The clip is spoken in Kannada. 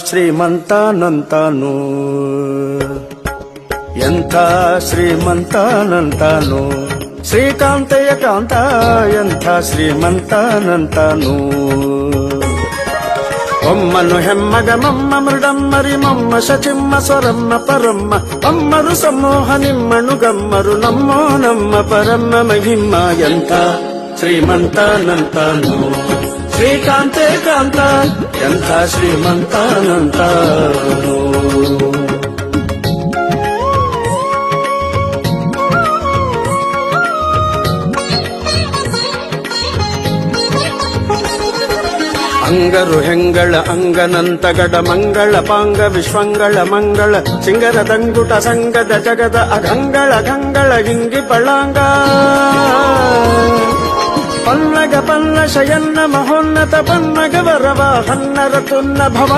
ಶ್ರೀಮಂತನಂತಾನು ಎಂಥ ಶ್ರೀಮಂತನಂತಾನು ಶ್ರೀಕಾಂತಯ್ಯ ಕಾಂತ ಎಂಥ ಶ್ರೀಮಂತನಂತಾನು ಒಮ್ಮನು ಹೆಮ್ಮಗ ಮಮ್ಮ ಮೃಡಮ್ಮರಿ ಮಮ್ಮ ಶಚಿಮ್ಮ ಸ್ವರಮ್ಮ ಪರಮ್ಮ ಅಮ್ಮರು ಸಮೂಹ ನಿಮ್ಮನು ಗಮ್ಮರು ನಮ್ಮೋ ನಮ್ಮ ಪರಮ್ಮ ಮಹಿಮ್ಮ ಎಂಥ ಶ್ರೀಮಂತನಂತಾನು ಶ್ರೀಕಾಂತೆ ಕಾಂತ ಎಂಥ ಶ್ರೀಮಂತನಂತಾನು ಅಂಗರು ಹೆಂಗಳ ಅಂಗನಂತಗಡ ಮಂಗಳ ಪಾಂಗ ವಿಶ್ವಂಗಳ ಮಂಗಳ ಸಿಂಗರ ದಂಗುಟ ಸಂಗದ ಜಗದ ಅಗಂಗಳ ಗಂಗಳ ಹಿಂಗಿ ಪಳಾಂಗ ಪನ್ನಗ ಪನ್ನ ಶಯನ್ನ ಮಹೋನ್ನತ ಪನ್ನಗ ವರವ ಹನ್ನರ ತುನ್ನ ಭವ